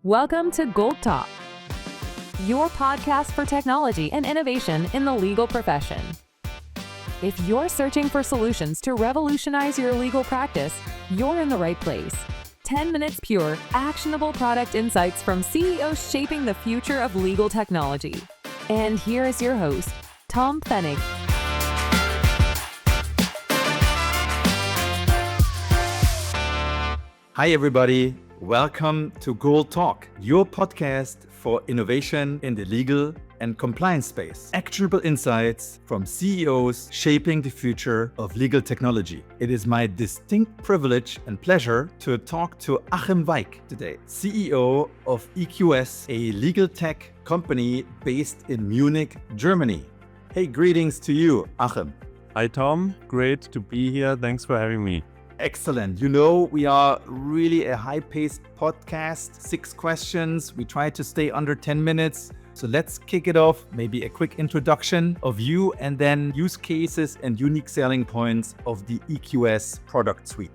Welcome to Golt Talk, your podcast for technology and innovation in the legal profession. If you're searching for solutions to revolutionize your legal practice, you're in the right place. 10 minutes pure, actionable product insights from CEOs shaping the future of legal technology. And here is your host, Tom Pfennig. Hi, everybody. Welcome to Golt Talk, your podcast for innovation in the legal and compliance space. Actionable insights from CEOs shaping the future of legal technology. It is my distinct privilege and pleasure to talk to Achim Weick today, CEO of EQS, a legal tech company based in Munich, Germany. Hey, greetings to you, Achim. Hi, Tom. Great to be here. Thanks for having me. Excellent. You know, we are really a high-paced podcast, 6 questions. We try to stay under 10 minutes. So let's kick it off. Maybe a quick introduction of you and then use cases and unique selling points of the EQS product suite.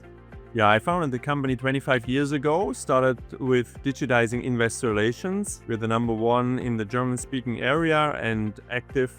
Yeah, I founded the company 25 years ago, started with digitizing investor relations. We're the number one in the German-speaking area and active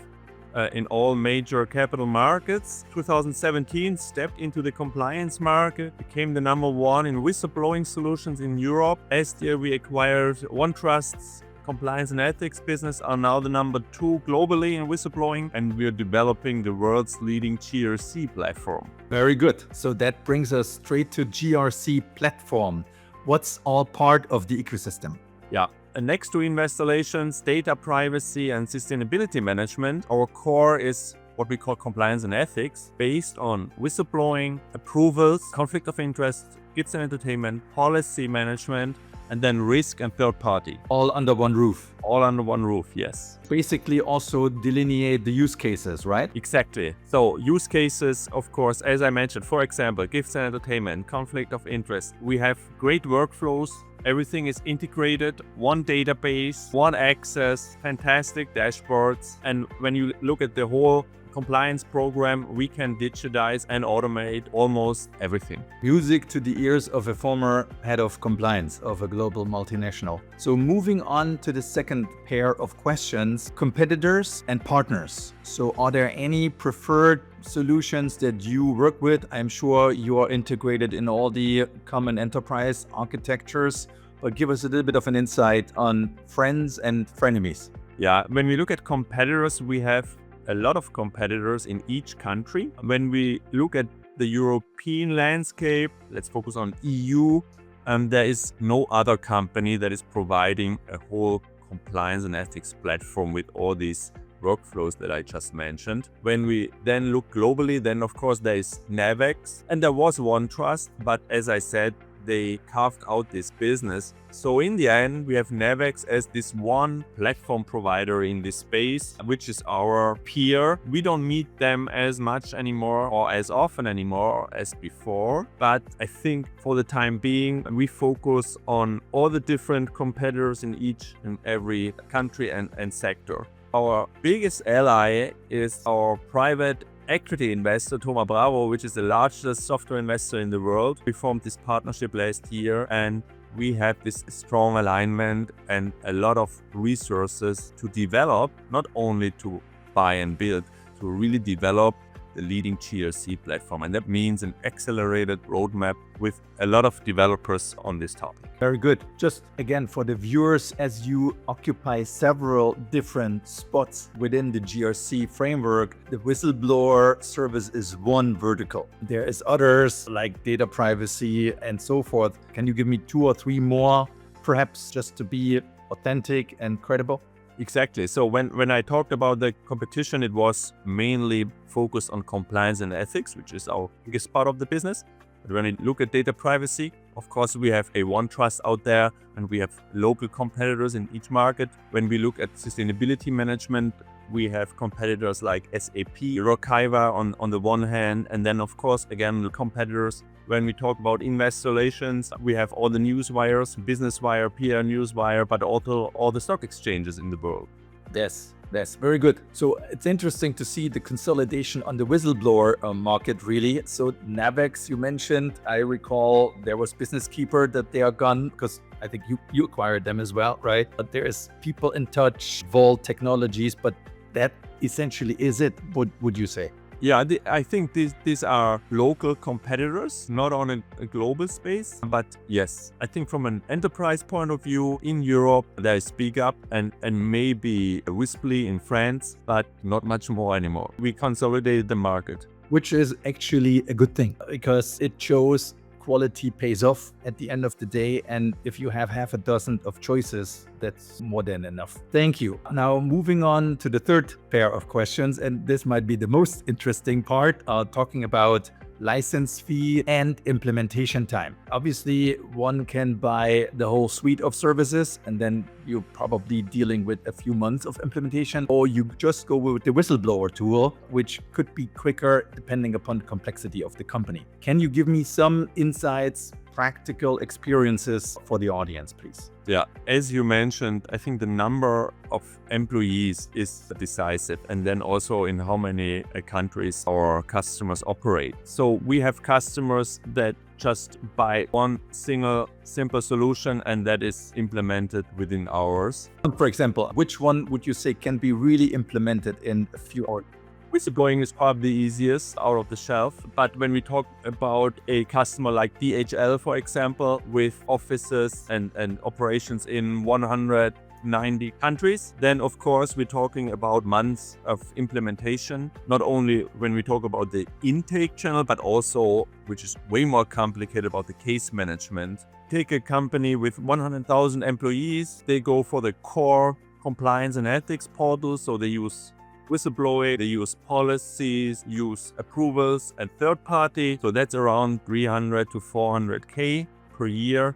in all major capital markets. 2017, stepped into the compliance market, became the number one in whistleblowing solutions in Europe. Last year, we acquired OneTrust's compliance and ethics business, are now the number 2 globally in whistleblowing, and we're developing the world's leading GRC platform. Very good. So that brings us straight to GRC platform. What's all part of the ecosystem? Yeah. Next to investor relations, data privacy, and sustainability management, our core is what we call compliance and ethics, based on whistleblowing, approvals, conflict of interest, gifts and entertainment, policy management, and then risk and third party. All under one roof. All under one roof, yes. Basically also delineate the use cases, right? Exactly. So use cases, of course, as I mentioned, for example, gifts and entertainment, conflict of interest. We have great workflows. Everything is integrated, one database, one access, fantastic dashboards. And when you look at the whole compliance program, we can digitize and automate almost everything. Music to the ears of a former head of compliance of a global multinational. So moving on to the second pair of questions, competitors and partners. So are there any preferred solutions that you work with? I'm sure you are integrated in all the common enterprise architectures, but give us a little bit of an insight on friends and frenemies. Yeah, when we look at competitors, we have a lot of competitors in each country. When we look at the European landscape, let's focus on EU, there is no other company that is providing a whole compliance and ethics platform with all these workflows that I just mentioned. When we then look globally, then of course there is Navex and there was OneTrust, but as I said, they carved out this business. So in the end, we have Navex as this one platform provider in this space, which is our peer. We don't meet them as much anymore or as often anymore as before. But I think for the time being, we focus on all the different competitors in each and every country and sector. Our biggest ally is our private equity investor, Thoma Bravo, which is the largest software investor in the world. We formed this partnership last year and we have this strong alignment and a lot of resources to develop, not only to buy and build, to really develop the leading GRC platform. And that means an accelerated roadmap with a lot of developers on this topic. Very good. Just again, for the viewers, as you occupy several different spots within the GRC framework, the whistleblower service is one vertical. There is others like data privacy and so forth. Can you give me 2 or 3 more, perhaps just to be authentic and credible? Exactly. So when I talked about the competition, it was mainly focused on compliance and ethics, which is our biggest part of the business. But when I look at data privacy, of course, we have a OneTrust out there and we have local competitors in each market. When we look at sustainability management, we have competitors like SAP, Workiva on the one hand, and then of course, again, the competitors. When we talk about investor relations, we have all the newswires, Business Wire, PR Newswire, but also all the stock exchanges in the world. Yes, very good. So it's interesting to see the consolidation on the whistleblower market, really. So Navex, you mentioned, I recall there was Business Keeper that they are gone because I think you acquired them as well, right? But there is people in touch, Golt Technologies, but that essentially is it, would you say? Yeah, I think these are local competitors, not on a global space. But yes, I think from an enterprise point of view, in Europe, there is Speak Up and maybe a Whisply in France, but not much more anymore. We consolidated the market. Which is actually a good thing because it shows quality pays off at the end of the day. And if you have half a dozen of choices, that's more than enough. Thank you. Now, moving on to the third pair of questions, and this might be the most interesting part, talking about license fee and implementation time. Obviously, one can buy the whole suite of services and then you're probably dealing with a few months of implementation, or you just go with the whistleblower tool, which could be quicker depending upon the complexity of the company. Can you give me some insights, practical experiences for the audience, please? Yeah, as you mentioned, I think the number of employees is decisive, and then also in how many countries our customers operate. So we have customers that just buy one single simple solution and that is implemented within hours. For example, which one would you say can be really implemented in a few hours? Whistleblowing is probably the easiest out of the shelf, but when we talk about a customer like DHL, for example, with offices and operations in 190 countries, then of course we're talking about months of implementation, not only when we talk about the intake channel, but also, which is way more complicated, about the case management. Take a company with 100,000 employees, they go for the core compliance and ethics portal, so they use whistleblowing, they use policies, use approvals and third party. So that's around 300 to 400K per year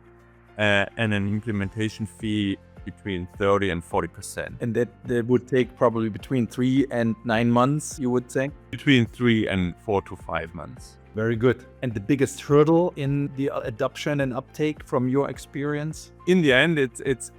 and an implementation fee between 30 and 40%. And that would take probably between 3 and 9 months, you would say? Between 3 and 4 to 5 months. Very good. And the biggest hurdle in the adoption and uptake from your experience? In the end, it's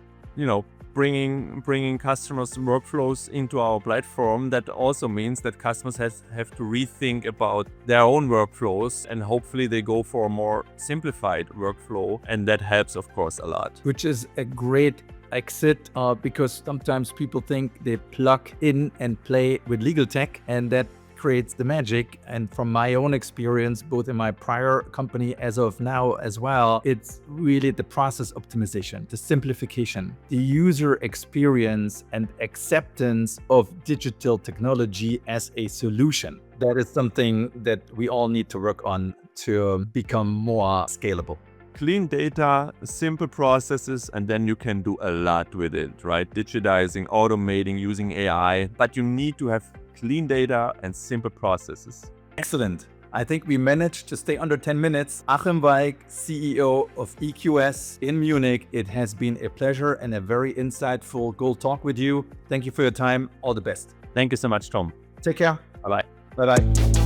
bringing customers' workflows into our platform. That also means that customers have to rethink about their own workflows, and hopefully they go for a more simplified workflow, and that helps, of course, a lot. Which is a great exit because sometimes people think they plug in and play with legal tech, and that creates the magic. And from my own experience, both in my prior company as of now as well, it's really the process optimization, the simplification, the user experience and acceptance of digital technology as a solution. That is something that we all need to work on to become more scalable. Clean data, simple processes, and then you can do a lot with it, right? Digitizing, automating, using AI, but you need to have clean data and simple processes. Excellent. I think we managed to stay under 10 minutes. Achim Weick, CEO of EQS in Munich. It has been a pleasure and a very insightful Golt Talk with you. Thank you for your time. All the best. Thank you so much, Tom. Take care. Bye-bye. Bye-bye.